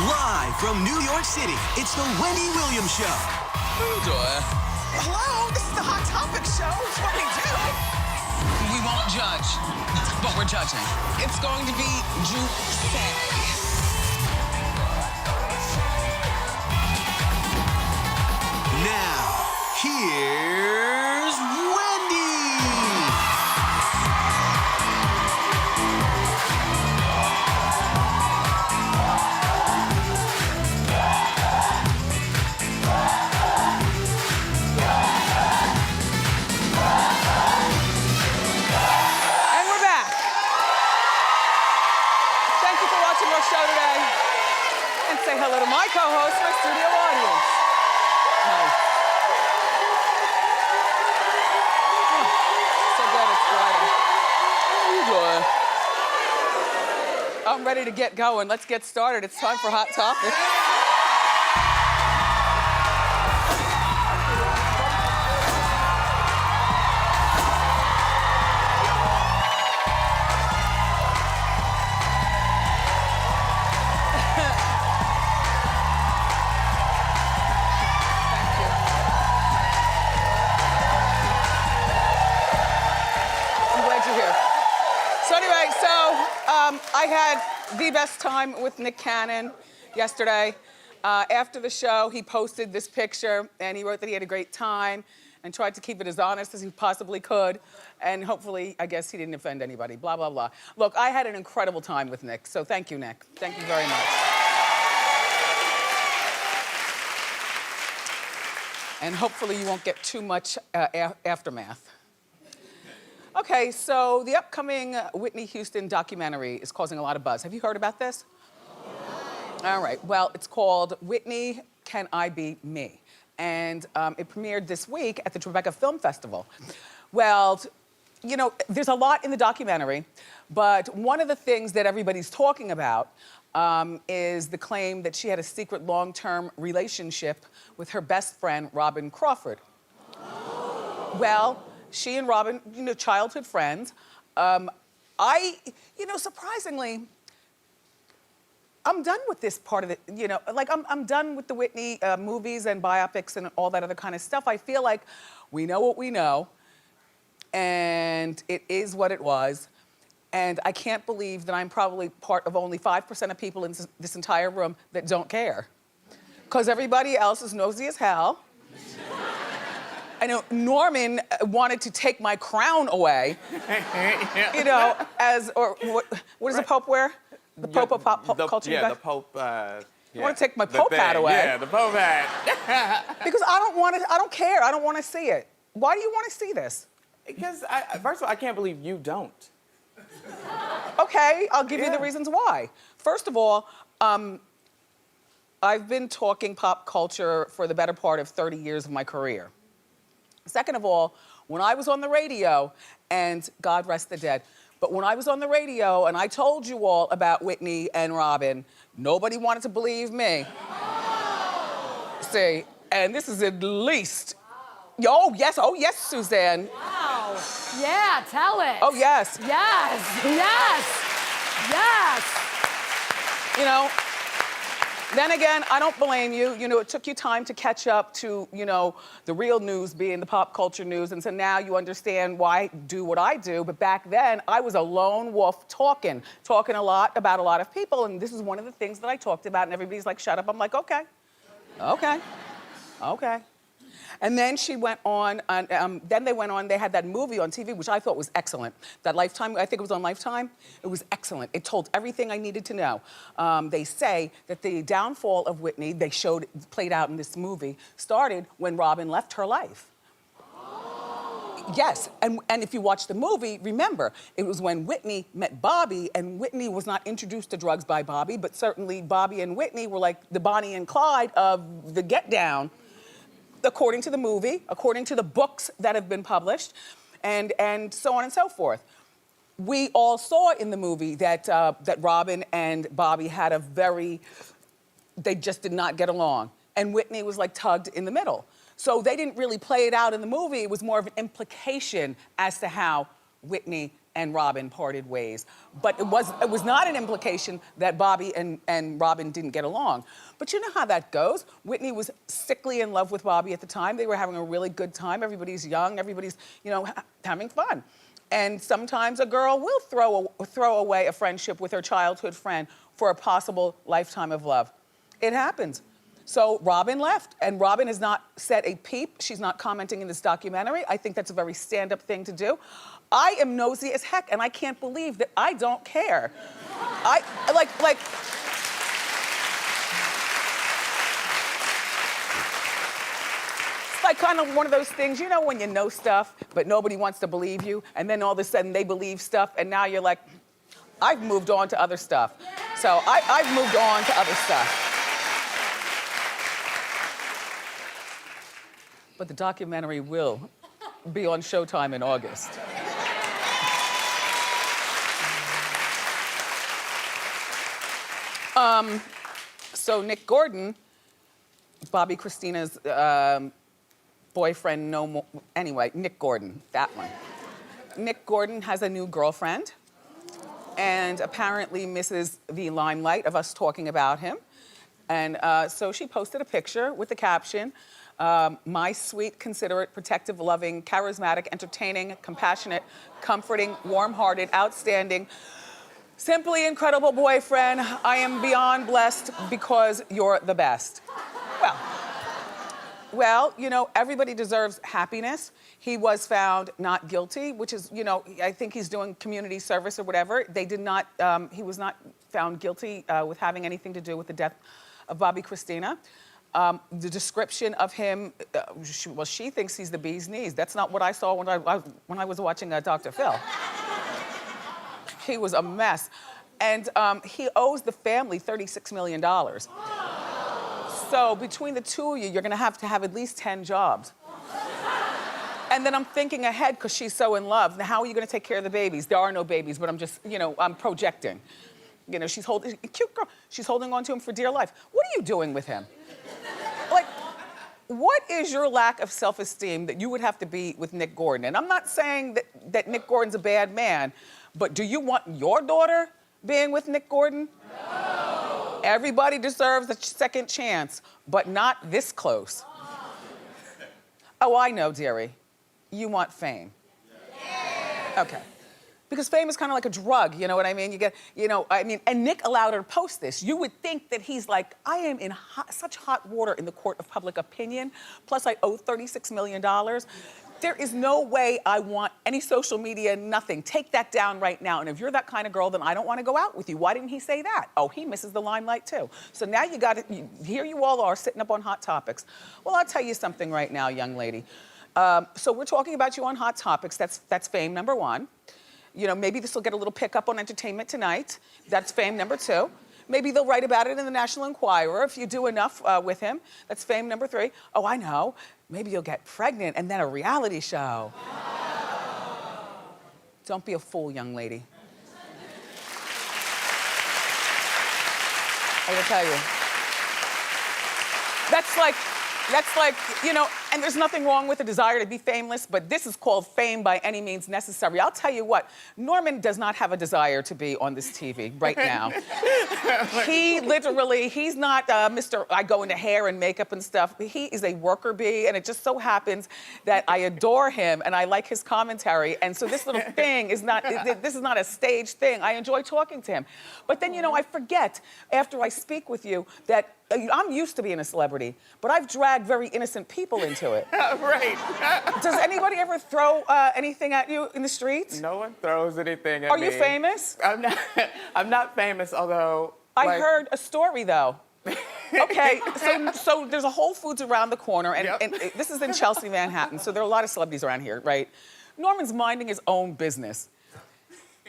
Live from New York City, it's the Wendy Williams Show. Hello, this is the Hot Topic Show. It's what we do. We won't judge, but we're judging. It's going to be juicy. Now, here's Wendy. And we're back. Thank you for watching our show today. And say hello to my co-host, my studio audience. Nice. So good, it's Friday. I'm ready to get going. Let's get started. It's time for Hot Topics. I had the best time with Nick Cannon yesterday. After the show, he posted this picture and he wrote that he had a great time and tried to keep it as honest as he possibly could. And hopefully, I guess he didn't offend anybody, blah, blah, blah. Look, I had an incredible time with Nick, so thank you, Nick. Thank you very much. And hopefully you won't get too much aftermath. Okay, so the upcoming Whitney Houston documentary is causing a lot of buzz. Have you heard about this? All right, well, it's called Whitney, Can I Be Me? And it premiered this week at the Tribeca Film Festival. Well, you know, there's a lot in the documentary, but one of the things that everybody's talking about is the claim that she had a secret long-term relationship with her best friend, Robin Crawford. Well, she and Robin, you know, childhood friends. Surprisingly, I'm done with this part of it, you know, like I'm done with the Whitney movies and biopics and all that other kind of stuff. I feel like we know what we know, and it is what it was. And I can't believe that I'm probably part of only 5% of people in this entire room that don't care. Because everybody else is nosy as hell. I know Norman wanted to take my crown away, you know, what does the Pope wear? The Pope of pop culture? Yeah, the Pope. You want to take my Pope hat away? Yeah, the Pope hat. Because I don't care. I don't want to see it. Why do you want to see this? Because, first of all, I can't believe you don't. Okay, I'll give you the reasons why. First of all, I've been talking pop culture for the better part of 30 years of my career. Second of all, when I was on the radio, and God rest the dead, but when I was on the radio and I told you all about Whitney and Robin, nobody wanted to believe me. See, and this is at least, oh yes, Suzanne. Wow, yeah, tell it. Oh yes. Yes, yes, yes. You know, then again, I don't blame you. You know, it took you time to catch up to, you know, the real news being the pop culture news. And so now you understand why I do what I do. But back then, I was a lone wolf talking a lot about a lot of people. And this is one of the things that I talked about. And everybody's like, shut up. I'm like, okay. And then she went on, and they had that movie on TV, which I thought was excellent. That Lifetime, I think it was on Lifetime. It was excellent. It told everything I needed to know. They say that the downfall of Whitney, played out in this movie, started when Robin left her life. Yes, and if you watch the movie, remember, it was when Whitney met Bobby, and Whitney was not introduced to drugs by Bobby, but certainly Bobby and Whitney were like the Bonnie and Clyde of the Get Down. According to the movie, according to the books that have been published, and so on and so forth. We all saw in the movie that Robin and Bobby had they just did not get along. And Whitney was like tugged in the middle. So they didn't really play it out in the movie. It was more of an implication as to how Whitney and Robin parted ways. But it was not an implication that Bobby and Robin didn't get along. But you know how that goes. Whitney was sickly in love with Bobby at the time. They were having a really good time. Everybody's young, everybody's, you know, having fun. And sometimes a girl will throw away a friendship with her childhood friend for a possible lifetime of love. It happens. So Robin left, and Robin has not said a peep. She's not commenting in this documentary. I think that's a very stand-up thing to do. I am nosy as heck, and I can't believe that I don't care. It's like kind of one of those things, you know, when you know stuff, but nobody wants to believe you, and then all of a sudden they believe stuff, and now you're like, I've moved on to other stuff. So I've moved on to other stuff. But the documentary will be on Showtime in August. So Nick Gordon, Bobby Christina's boyfriend, no more, anyway, Nick Gordon, that one. Nick Gordon has a new girlfriend and apparently misses the limelight of us talking about him. And so she posted a picture with the caption, my sweet, considerate, protective, loving, charismatic, entertaining, compassionate, comforting, warm-hearted, outstanding, simply incredible boyfriend. I am beyond blessed because you're the best. Well, you know, everybody deserves happiness. He was found not guilty, which is, you know, I think he's doing community service or whatever. They did not, he was not found guilty with having anything to do with the death of Bobby Christina. The description of him, well, she thinks he's the bee's knees. That's not what I saw when I was watching Dr. Phil. He was a mess. And he owes the family $36 million. So between the two of you, you're gonna have to have at least 10 jobs. And then I'm thinking ahead, because she's so in love. Now, how are you gonna take care of the babies? There are no babies, but I'm just, you know, I'm projecting. You know, she's holding, cute girl, she's holding on to him for dear life. What are you doing with him? Like, what is your lack of self-esteem that you would have to be with Nick Gordon? And I'm not saying that Nick Gordon's a bad man, but do you want your daughter being with Nick Gordon? No. Everybody deserves a second chance, but not this close. Oh, I know, dearie. You want fame. Yeah. Okay. Because fame is kind of like a drug, you know what I mean? You get, you know, I mean, and Nick allowed her to post this. You would think that he's like, I am in such hot water in the court of public opinion, plus I owe $36 million. There is no way I want any social media, nothing. Take that down right now. And if you're that kind of girl, then I don't want to go out with you. Why didn't he say that? Oh, he misses the limelight too. So now you got it, here you all are sitting up on Hot Topics. Well, I'll tell you something right now, young lady. So we're talking about you on Hot Topics. That's fame number one. You know, maybe this will get a little pickup on Entertainment Tonight. That's fame number two. Maybe they'll write about it in the National Enquirer if you do enough with him. That's fame number three. Oh, I know. Maybe you'll get pregnant and then a reality show. Don't be a fool, young lady. I gotta tell you. That's like, you know, and there's nothing wrong with a desire to be famous, but this is called fame by any means necessary. I'll tell you what, Norman does not have a desire to be on this TV right now. He literally, he's not Mr. I go into hair and makeup and stuff. He is a worker bee, and it just so happens that I adore him and I like his commentary. And so this little thing is not, this is not a staged thing. I enjoy talking to him. But then, you know, I forget after I speak with you that I'm used to being a celebrity, but I've dragged very innocent people into it. Right. Does anybody ever throw anything at you in the streets? No one throws anything at me. Are you famous? I'm not famous, although... I heard a story, though. Okay, so there's a Whole Foods around the corner, and this is in Chelsea, Manhattan, so there are a lot of celebrities around here, right? Norman's minding his own business.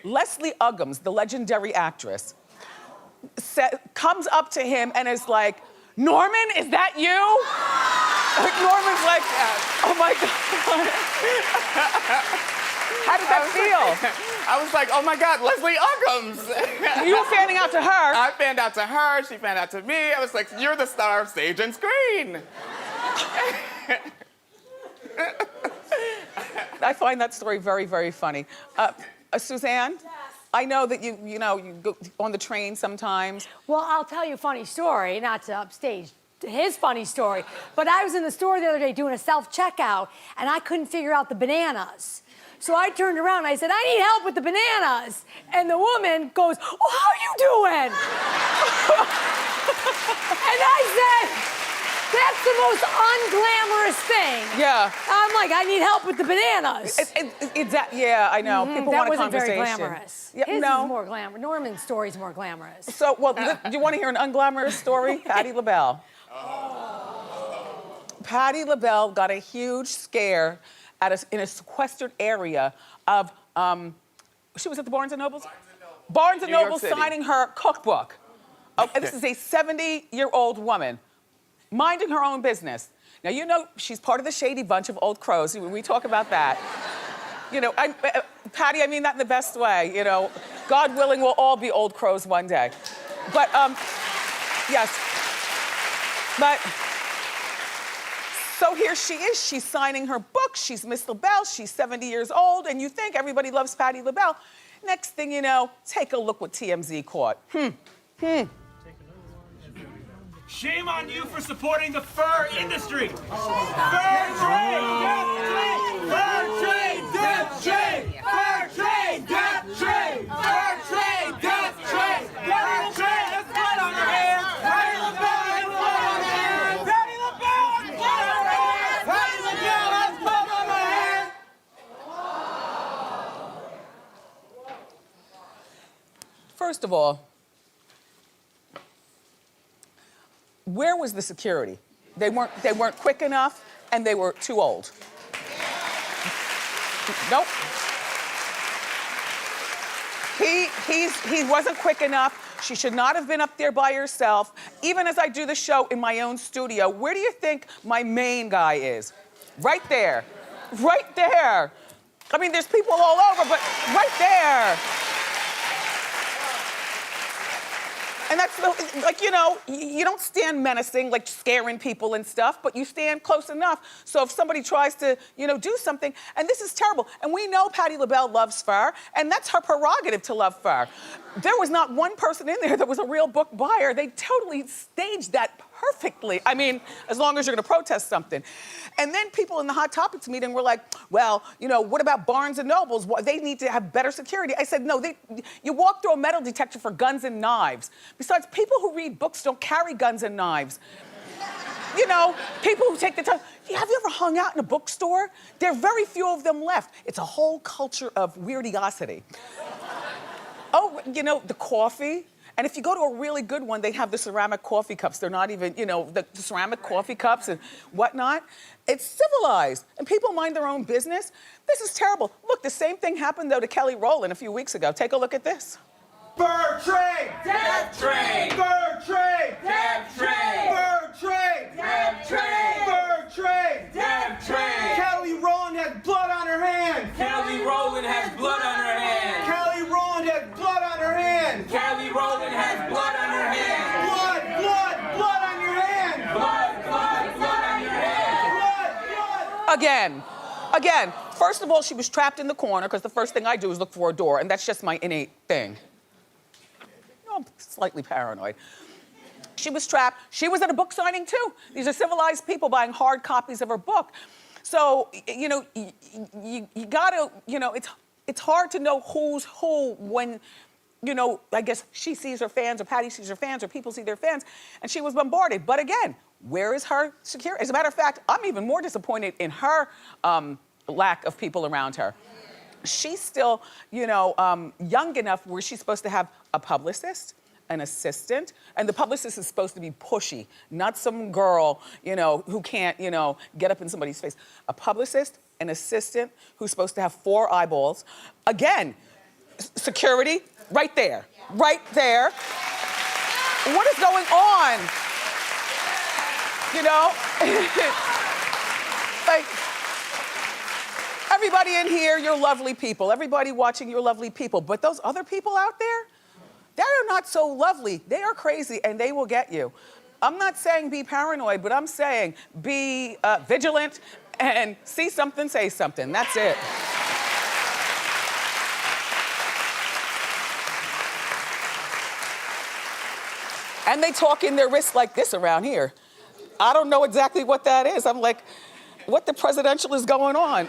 Leslie Uggams, the legendary actress, comes up to him and is like, Norman, is that you? Norman's like, oh my God. How did that feel? I was like, oh my God, Leslie Uggams. You were fanning out to her. I fanned out to her, she fanned out to me. I was like, you're the star of stage and screen. I find that story very, very funny. Suzanne? Yes. I know that you go on the train sometimes. Well, I'll tell you a funny story, not to upstage his funny story, but I was in the store the other day doing a self-checkout, and I couldn't figure out the bananas. So I turned around and I said, I need help with the bananas. And the woman goes, oh, how you doing? And I said, that's the most unglamorous thing. Yeah. I'm like, I need help with the bananas. Yeah, I know. People That want a wasn't very conversation. glamorous. Yeah, His no. is more glamorous. Norman's story's more glamorous. So, well, do you want to hear an unglamorous story? Patti Labelle. Patti Labelle got a huge scare in a sequestered area of, she was at the Barnes & Noble's? Barnes & New York Noble City. signing her cookbook. Oh, and this is a 70-year-old woman minding her own business. Now, you know she's part of the shady bunch of old crows. We talk about that. You know, Patti, I mean that in the best way. You know, God willing, we'll all be old crows one day. But, yes. But, so here she is. She's signing her book. She's Miss Labelle. She's 70 years old. And you think everybody loves Patti Labelle. Next thing you know, take a look what TMZ caught. Shame on you for supporting the fur industry. Fur trade, death trade, fur trade, death trade, fur trade, death trade, fur trade, death trade, fur trade. There's blood on her hands. Patti LaBelle has blood on her hands. Patti LaBelle has blood on her hands. Patti LaBelle has blood on her hands. First of all, where was the security? They weren't quick enough, and they were too old. Nope. He wasn't quick enough. She should not have been up there by herself. Even as I do the show in my own studio, where do you think my main guy is? Right there. Right there. I mean, there's people all over, but right there. And that's, like, you know, you don't stand menacing, like scaring people and stuff, but you stand close enough. So if somebody tries to, you know, do something, and this is terrible. And we know Patti LaBelle loves fur, and that's her prerogative to love fur. There was not one person in there that was a real book buyer. They totally staged that perfectly. I mean, as long as you're gonna protest something. And then people in the Hot Topics meeting were like, well, you know, what about Barnes and Nobles? They need to have better security. I said, no, you walk through a metal detector for guns and knives. Besides, people who read books don't carry guns and knives. You know, people who take the time. Have you ever hung out in a bookstore? There are very few of them left. It's a whole culture of weirdiosity. Oh, you know, the coffee. And if you go to a really good one, they have the ceramic coffee cups. They're not even, you know, the ceramic coffee cups and whatnot. It's civilized, and people mind their own business. This is terrible. Look, the same thing happened, though, to Kelly Rowland a few weeks ago. Take a look at this. Fur trade, death trade, fur trade, death trade, fur trade, death trade, fur trade, death trade. Kelly Rowland has blood on her hands. Kelly Rowland has blood on her hands. Kelly Rowland has blood on her hands. Kelly Rowland has blood on her hands. Blood, blood, blood on your hands. Blood, blood, blood on your hands. Blood, blood. Again, first of all, she was trapped in the corner, because the first thing I do is look for a door, and that's just my innate thing. I'm slightly paranoid. She was trapped. She was at a book signing too. These are civilized people buying hard copies of her book. So, you know, you gotta, you know, it's hard to know who's who when, you know, I guess she sees her fans, or Patti sees her fans, or people see their fans, and she was bombarded. But again, where is her security? As a matter of fact, I'm even more disappointed in her lack of people around her. She's still, you know, young enough where she's supposed to have a publicist, an assistant, and the publicist is supposed to be pushy, not some girl, you know, who can't, you know, get up in somebody's face. A publicist, an assistant who's supposed to have 4 eyeballs. Again, security, right there, right there. What is going on? You know? Like, everybody in here, you're lovely people. Everybody watching, you're lovely people. But those other people out there, they are not so lovely. They are crazy, and they will get you. I'm not saying be paranoid, but I'm saying be vigilant and see something, say something. That's it. And they talk in their wrists like this around here. I don't know exactly what that is. I'm like, what the presidential is going on?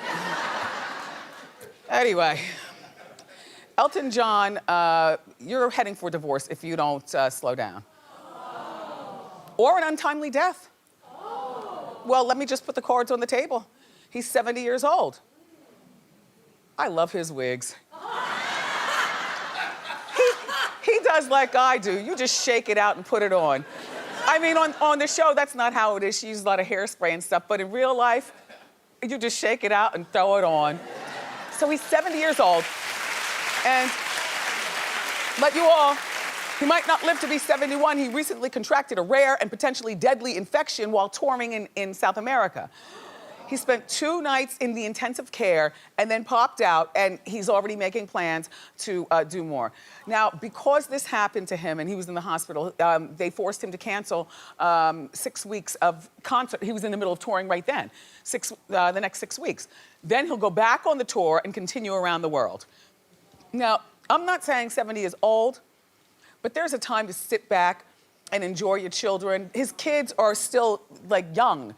Anyway, Elton John, you're heading for divorce if you don't slow down. Or an untimely death. Well, let me just put the cards on the table. He's 70 years old. I love his wigs. He does like I do. You just shake it out and put it on. I mean, on the show, that's not how it is. She uses a lot of hairspray and stuff, but in real life, you just shake it out and throw it on. So he's 70 years old. And, but you all, he might not live to be 71. He recently contracted a rare and potentially deadly infection while touring in South America. He spent 2 nights in the intensive care and then popped out, and he's already making plans to do more. Now, because this happened to him and he was in the hospital, they forced him to cancel 6 weeks of concert. He was in the middle of touring right then, the next 6 weeks. Then he'll go back on the tour and continue around the world. Now, I'm not saying 70 is old, but there's a time to sit back and enjoy your children. His kids are still, like, young.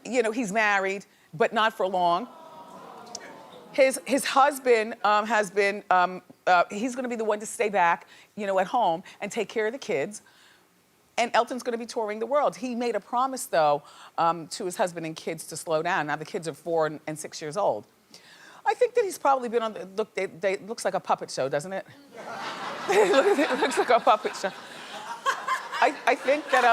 You know, he's married, but not for long. His husband has been, he's gonna be the one to stay back, you know, at home and take care of the kids. And Elton's gonna be touring the world. He made a promise, though, to his husband and kids to slow down. Now the kids are 4 and 6 years old. I think that he's probably been on the, look, it looks like a puppet show, doesn't it? It looks like a puppet show. I think that,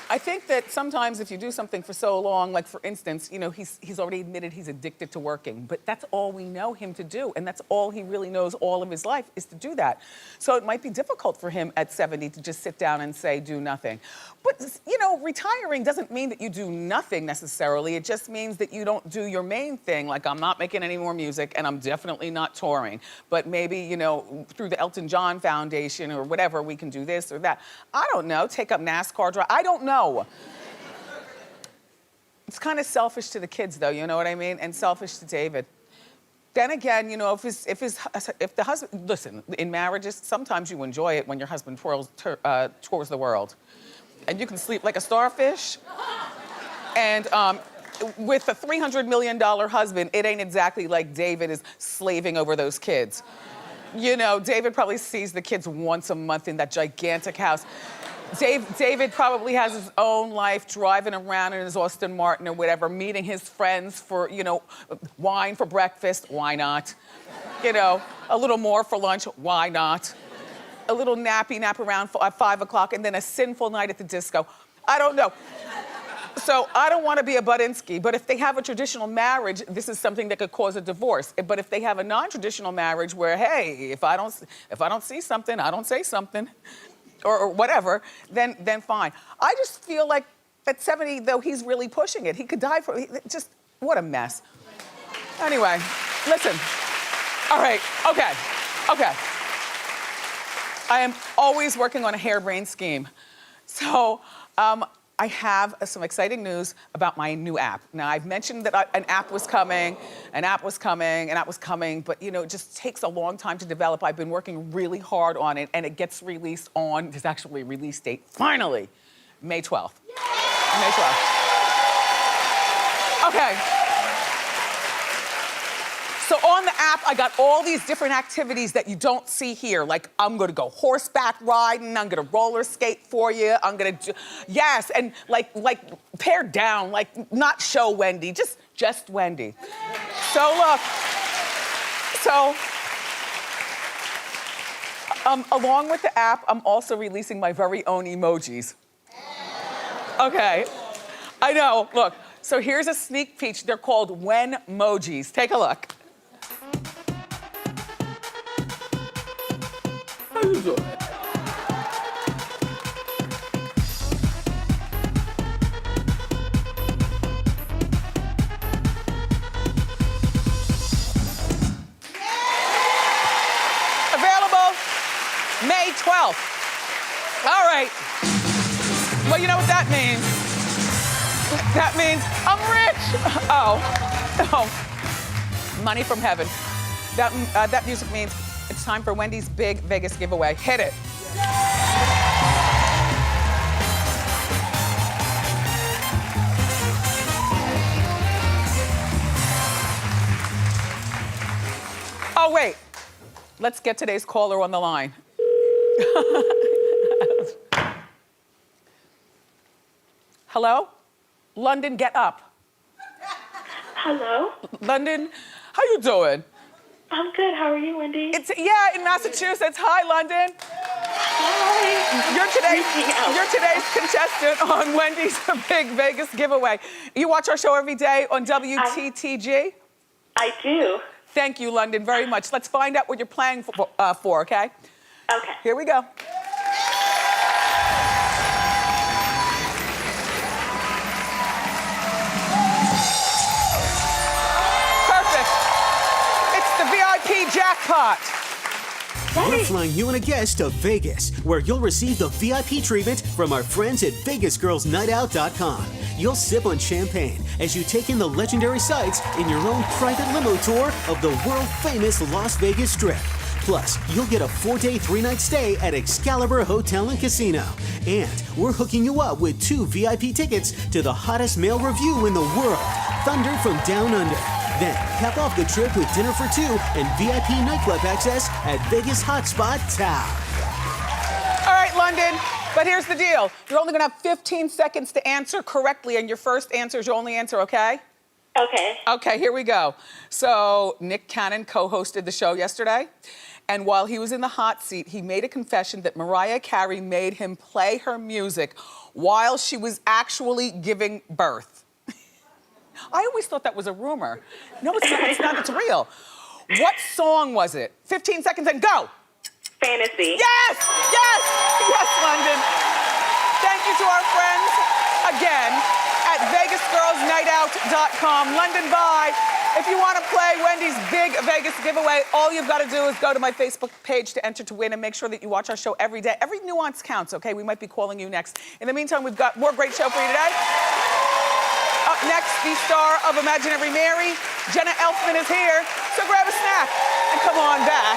I think that sometimes if you do something for so long, like for instance, you know, he's already admitted he's addicted to working, but that's all we know him to do, and that's all he really knows all of his life is to do that. So it might be difficult for him at 70 to just sit down and say, do nothing. But, you know, retiring doesn't mean that you do nothing necessarily. It just means that you don't do your main thing, like I'm not making any more music and I'm definitely not touring. But maybe, you know, through the Elton John Foundation or whatever, we can do this or that. I don't know, take up NASCAR drive, I don't know. It's kind of selfish to the kids, though, you know what I mean? And selfish to David. Then again, you know, if the husband, listen, in marriages, sometimes you enjoy it when your husband tours the world. And you can sleep like a starfish. And with a $300 million husband, it ain't exactly like David is slaving over those kids. You know, David probably sees the kids once a month in that gigantic house. David probably has his own life, driving around in his Aston Martin or whatever, meeting his friends for, you know, wine for breakfast, why not? You know, a little more for lunch, why not? A little nap around at 5 o'clock, and then a sinful night at the disco. I don't know. So I don't want to be a Budinsky, but if they have a traditional marriage, this is something that could cause a divorce. But if they have a non-traditional marriage where, hey, if I don't see something, I don't say something, or whatever, then fine. I just feel like at 70, though, he's really pushing it. He could die for just what a mess. Anyway, listen. All right, okay. I am always working on a harebrained scheme. So I have some exciting news about my new app. Now, I've mentioned that an app was coming, but you know, it just takes a long time to develop. I've been working really hard on it, and it gets released on, there's actually a release date, finally, May 12th. Yay! May 12th. Okay. So on the app, I got all these different activities that you don't see here. Like, I'm gonna go horseback riding, I'm gonna roller skate for you, I'm gonna do, yes, and like pared down, like not show Wendy, just Wendy. So look, along with the app, I'm also releasing my very own emojis. Okay, I know, look, so here's a sneak peek. They're called When-mojis. Take a look. How you doing? Available May 12th. All right. Well, you know what that means? That means I'm rich. Oh. money from heaven. That music means it's time for Wendy's big Vegas giveaway. Hit it. Oh, wait. Let's get today's caller on the line. Hello? London, get up. Hello? London, how you doing? I'm good. How are you, Wendy? Yeah, in Massachusetts. Hi, London. Hi. You're today's contestant on Wendy's Big Vegas giveaway. You watch our show every day on WTTG? I do. Thank you, London, very much. Let's find out what you're playing for, okay? Okay. Here we go. Perfect. It's the VIP jackpot. We're flying you and a guest to Vegas, where you'll receive the VIP treatment from our friends at VegasGirlsNightOut.com. You'll sip on champagne as you take in the legendary sights in your own private limo tour of the world-famous Las Vegas Strip. Plus, you'll get a 4-day, 3-night stay at Excalibur Hotel and Casino. And we're hooking you up with 2 VIP tickets to the hottest male revue in the world, Thunder from Down Under. Then, cap off the trip with dinner for 2 and VIP nightclub access at Vegas Hotspot Tao. All right, London, but here's the deal. You're only gonna have 15 seconds to answer correctly, and your first answer is your only answer, okay? Okay. Okay, here we go. So, Nick Cannon co-hosted the show yesterday, and while he was in the hot seat, he made a confession that Mariah Carey made him play her music while she was actually giving birth. I always thought that was a rumor. No, it's not, it's real. What song was it? 15 seconds and go. Fantasy. Yes, yes, yes, London. Thank you to our friends again at VegasGirlsNightOut.com. London, bye. If you want to play Wendy's Big Vegas giveaway, all you've got to do is go to my Facebook page to enter to win, and make sure that you watch our show every day. Every nuance counts, okay? We might be calling you next. In the meantime, we've got more great show for you today. Up next, the star of Imaginary Mary, Jenna Elfman, is here. So grab a snack and come on back.